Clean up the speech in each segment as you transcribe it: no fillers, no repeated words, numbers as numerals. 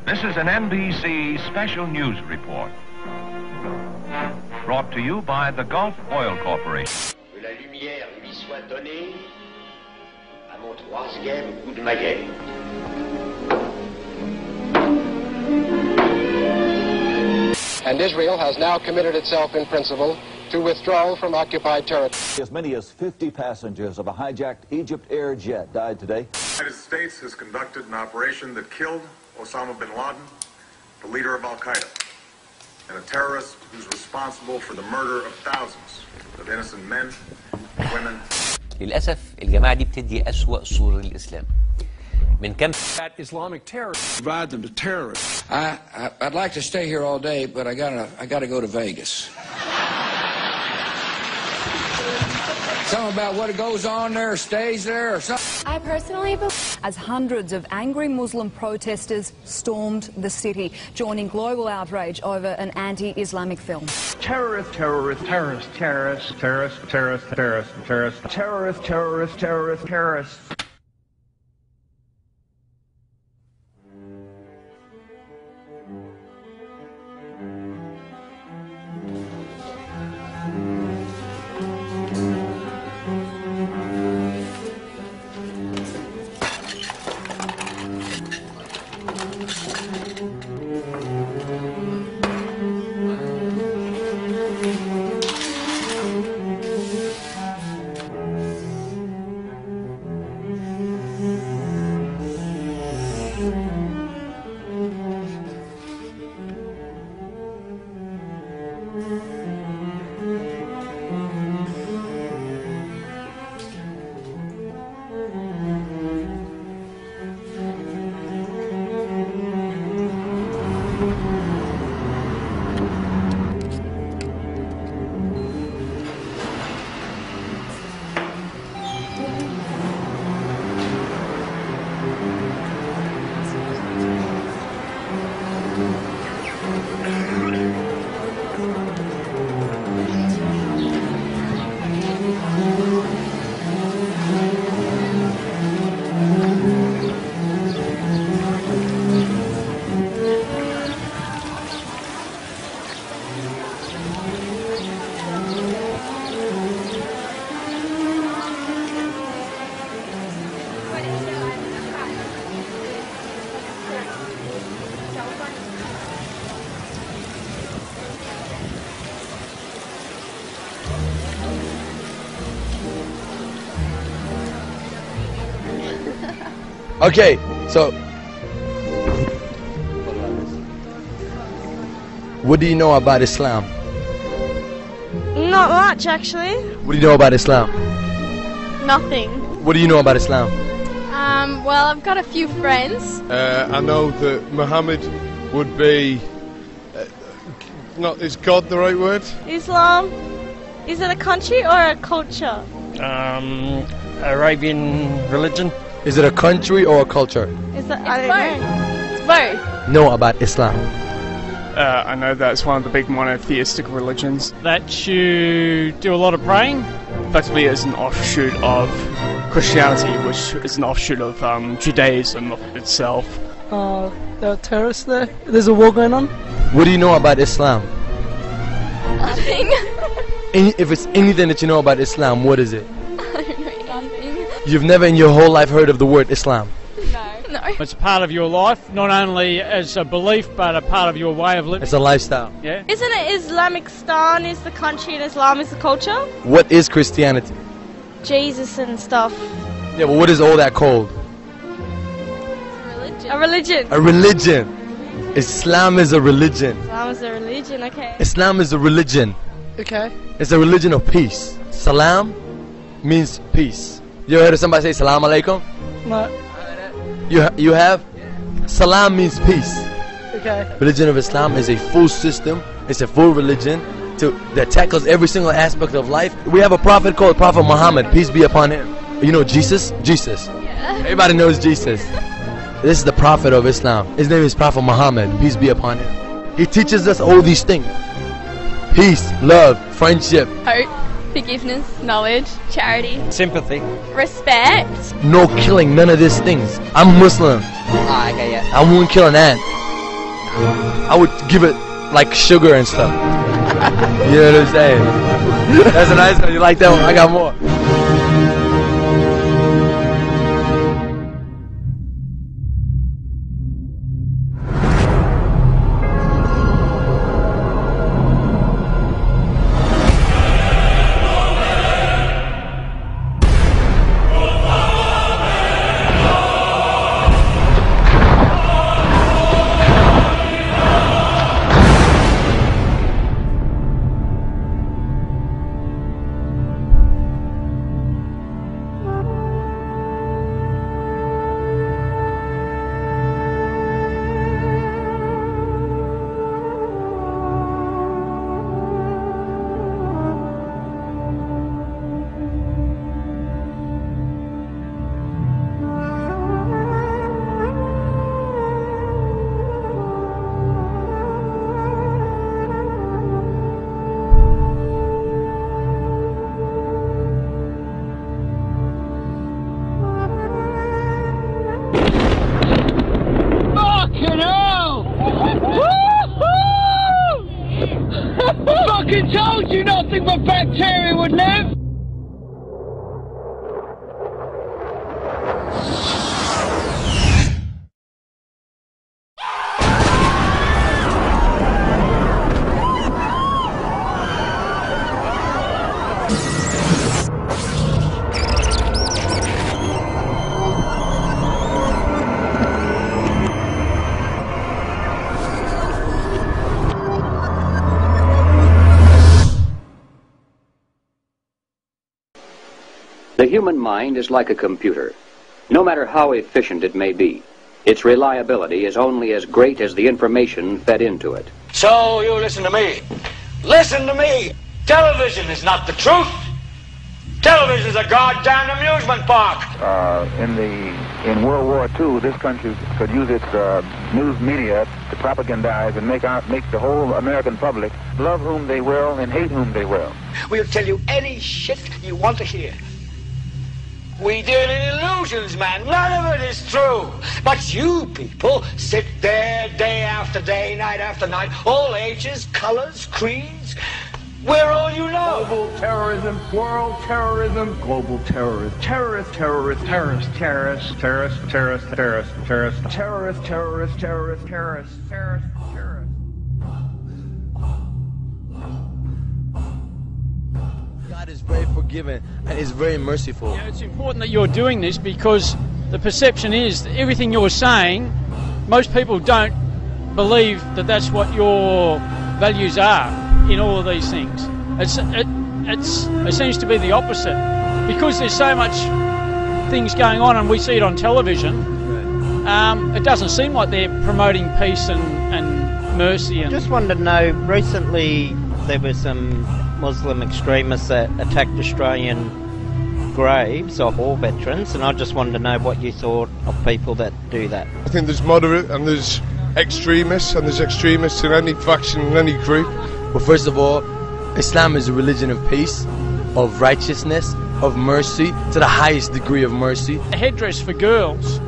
This is an NBC special news report. Brought to you by the Gulf Oil Corporation. Que la lumière lui soit donnée à mon troisième coup de maguet. And Israel has now committed itself in principle to withdrawal from occupied territory. As many as 50 passengers of a hijacked Egypt Air jet died today. The United States has conducted an operation that killed Osama bin Laden, the leader of Al-Qaeda, and a terrorist who's responsible for the murder of thousands of innocent men, women. للأسف الجماعة دي بتدي أسوأ صورة للإسلام. من كم Islamic terrorists provide them to terrorists. I'd like to stay here all day, but I gotta go to Vegas. Something about what goes on there stays there or something. I personally believe as hundreds of angry Muslim protesters stormed the city, joining global outrage over an anti-Islamic film. terrorist, terrorist, terrorist, terrorist, terrorist, terrorist, terrorist, terrorist, terrorist, terrorist, terrorist, terrorist. Okay, so what do you know about Islam? Not much, actually. What do you know about Islam? Nothing. What do you know about Islam? Well, I've got a few friends. I know that Muhammad would be not is God the right word? Islam, is it a country or a culture? Arabian religion. Is it a country or a culture? Is it? I don't know. It's both. Know about Islam? I know that's one of the big monotheistic religions. That you do a lot of praying. Effectively, it's an offshoot of Christianity, which is an offshoot of Judaism itself. There are terrorists there. There's a war going on. What do you know about Islam? Nothing. If it's anything that you know about Islam, what is it? I don't know nothing. You've never in your whole life heard of the word Islam? No. It's part of your life, not only as a belief, but a part of your way of living. It's a lifestyle. Yeah. Isn't it Islamistan is the country and Islam is the culture? What is Christianity? Jesus and stuff. Yeah, but what is all that called? A religion. A religion. Islam is a religion. Islam is a religion, okay. Islam is a religion. Okay. It's a religion of peace. Salam means peace. You ever heard of somebody say Salam alaikum? No. You have? Salam means peace. Okay. Religion of Islam is a full system. It's a full religion that tackles every single aspect of life. We have a prophet called Prophet Muhammad, peace be upon him. You know Jesus? Jesus. Yeah. Everybody knows Jesus. This is the prophet of Islam. His name is Prophet Muhammad, peace be upon him. He teaches us all these things. Peace, love, friendship. Hope, forgiveness, knowledge, charity. sympathy, Respect. No killing, none of these things. I'm Muslim. I get it. I won't kill an ant. I would give it like sugar and stuff. You know what I'm saying? That's a nice one. You like that one? I got more. Fucking told you nothing but bacteria would live! The human mind is like a computer. No matter how efficient it may be, its reliability is only as great as the information fed into it. So you listen to me. Listen to me. Television is not the truth. Television is a goddamn amusement park. In World War II, this country could use its news media to propagandize and make the whole American public love whom they will and hate whom they will. We'll tell you any shit you want to hear. We deal in illusions, man. None of it is true. But you people sit there day after day, night after night, all ages, colors, creeds. We're all you know. Global terrorism, world terrorism, global terrorism, terrorist, terrorist, terrorist, terrorist, terrorist, terrorist, terrorist, terrorist, terrorist, terrorist, terrorist, terrorist, terrorist, terrorist. God is very forgiving and is very merciful. Yeah, it's important that you're doing this because the perception is that everything you're saying, most people don't believe that that's what your values are in all of these things. It seems to be the opposite because there's so much things going on and we see it on television. It doesn't seem like they're promoting peace and mercy. And Just wanted to know, recently there were some Muslim extremists that attacked Australian graves of war veterans, and I just wanted to know what you thought of people that do that. I think there's moderate and there's extremists, and there's extremists in any faction, in any group. Well, first of all, Islam is a religion of peace, of righteousness, of mercy, to the highest degree of mercy. A headdress for girls,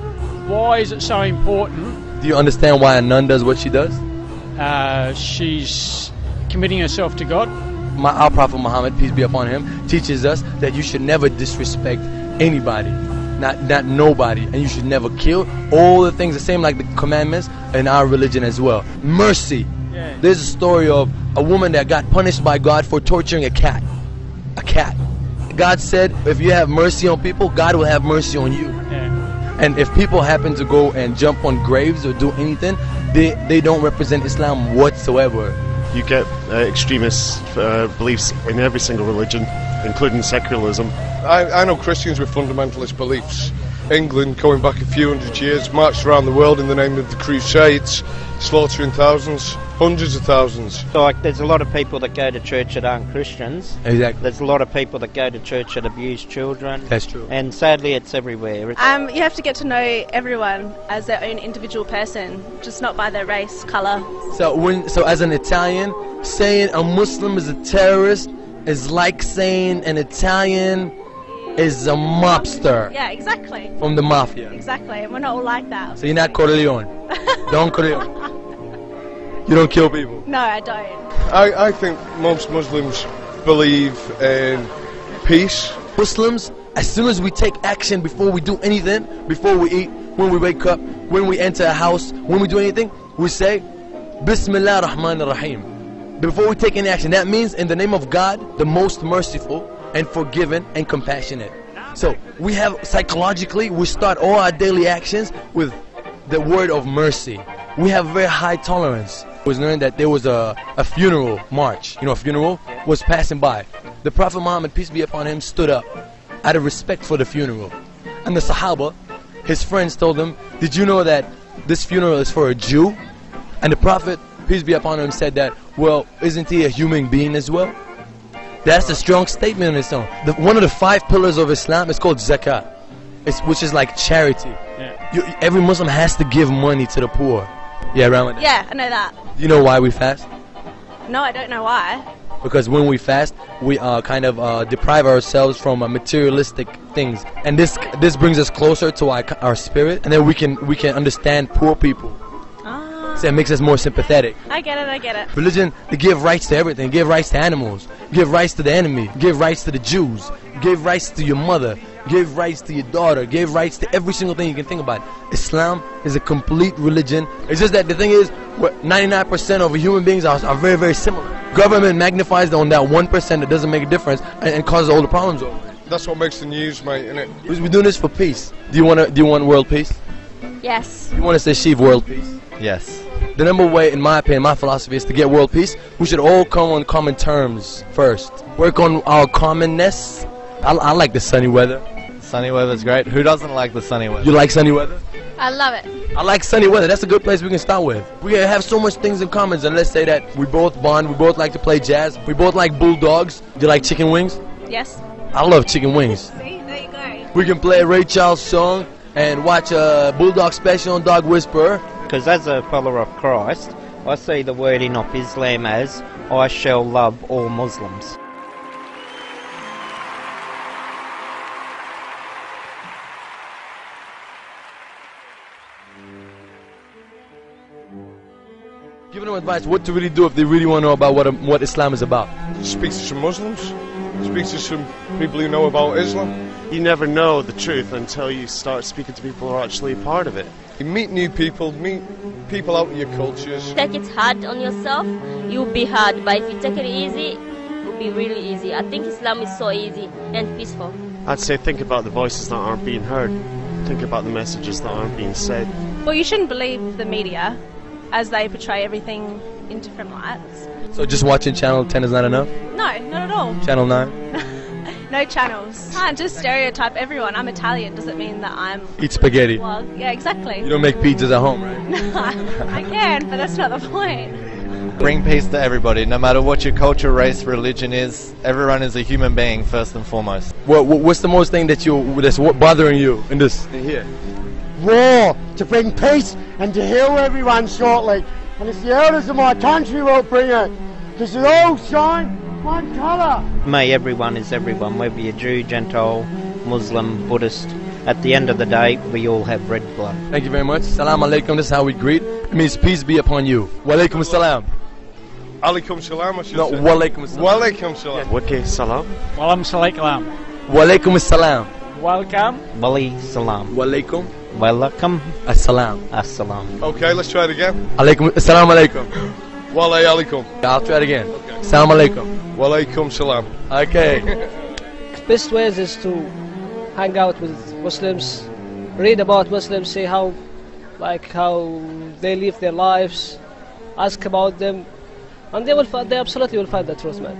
why is it so important? Do you understand why a nun does what she does? She's committing herself to God. Our Prophet Muhammad, peace be upon him, teaches us that you should never disrespect anybody, not nobody, and you should never kill. All the things the same like the commandments in our religion as well. Mercy. Yeah. There's a story of a woman that got punished by God for torturing a cat. A cat. God said, if you have mercy on people, God will have mercy on you. Yeah. And if people happen to go and jump on graves or do anything, they don't represent Islam whatsoever. You get extremist beliefs in every single religion, including secularism. I know Christians with fundamentalist beliefs. England, going back a few hundred years, marched around the world in the name of the Crusades, slaughtering thousands, hundreds of thousands. So, like, there's a lot of people that go to church that aren't Christians. Exactly. There's a lot of people that go to church that abuse children. That's true. And sadly, it's everywhere. You have to get to know everyone as their own individual person, just not by their race, colour. So as an Italian, saying a Muslim is a terrorist is like saying an Italian is a mobster. Yeah, exactly. From the mafia. Exactly, and we're not all like that. So you're not Corleone. Don Corleone. You don't kill people? No, I don't. I think most Muslims believe in peace. Muslims, as soon as we take action before we do anything, before we eat, when we wake up, when we enter a house, when we do anything, we say, Bismillah Rahman Rahim. Before we take any action, that means in the name of God, the most merciful and forgiving and compassionate. So we have, psychologically, we start all our daily actions with the word of mercy. We have very high tolerance. I was learning that there was a funeral march. You know, a funeral was passing by. The Prophet Muhammad, peace be upon him, stood up out of respect for the funeral. And the Sahaba, his friends, told him, did you know that this funeral is for a Jew? And the Prophet, peace be upon him, said that, well, isn't he a human being as well? That's a strong statement in Islam. One of the 5 pillars of Islam is called zakat, which is like charity. Yeah. Every Muslim has to give money to the poor. Yeah, Ramadan. Yeah, I know that. Do you know why we fast? No, I don't know why. Because when we fast, we kind of deprive ourselves from materialistic things, and this brings us closer to our spirit, and then we can understand poor people. So it makes us more sympathetic. I get it. Religion, they give rights to everything. Give rights to animals. Give rights to the enemy. Give rights to the Jews. Give rights to your mother. Give rights to your daughter. Give rights to every single thing you can think about. Islam is a complete religion. It's just that the thing is, 99% of human beings are very, very similar. Government magnifies on that 1% that doesn't make a difference and causes all the problems over. That's what makes the news, mate, innit? We're doing this for peace. Do you want world peace? Yes. You want us to achieve world peace? Yes. The number way, in my opinion, my philosophy is to get world peace. We should all come on common terms first. Work on our commonness. I like the sunny weather. Sunny weather's great. Who doesn't like the sunny weather? You like sunny weather? I love it. I like sunny weather. That's a good place we can start with. We have so much things in common, and let's say that we both bond, we both like to play jazz, we both like bulldogs. Do you like chicken wings? Yes. I love chicken wings. See, there you go. We can play a Ray Charles song and watch a Bulldog special on Dog Whisperer. Because as a follower of Christ, I see the wording of Islam as, I shall love all Muslims. Giving them advice what to really do if they really want to know about what Islam is about. Speak to some Muslims. Speak to some people who know about Islam. You never know the truth until you start speaking to people who are actually part of it. You meet new people, meet people out of your cultures. Take it hard on yourself, you'll be hard, but if you take it easy, it'll be really easy. I think Islam is so easy and peaceful. I'd say think about the voices that aren't being heard. Think about the messages that aren't being said. Well, you shouldn't believe the media as they portray everything in different lights. So just watching Channel 10 is not enough? No, not at all. Channel 9? No channels. Can't just stereotype everyone. I'm Italian. Doesn't mean that I'm... Eat spaghetti. Well, yeah, exactly. You don't make pizzas at home, right? No, I can, but that's not the point. Bring peace to everybody, no matter what your culture, race, religion is. Everyone is a human being, first and foremost. What's the most thing that's bothering you in this here? War to bring peace and to heal everyone shortly. And it's the elders of my country will bring it. Because it all shine one colour. May everyone is everyone, whether you're Jew, Gentile, Muslim, Buddhist. At the end of the day, we all have red blood. Thank you very much. Salam alaikum. This is how we greet. It means peace be upon you. Wa alaikum salam. Alaikum salam, I should no, say. wa alaikum salam. Wa alaikum salam. Okay, salam. Wa alaikum Wa alaikum salam. Welcome. Wali salam. Wa alaikum. Welcome. Assalam. Assalam. Okay, let's try it again. Alaikum. Assalamu alaikum. Wa alaikum. I'll try it again. Assalamu alaikum. Wa alaikum salam. Okay. Best ways is to hang out with Muslims, read about Muslims, see how they live their lives, ask about them, and they absolutely will find the truth, man.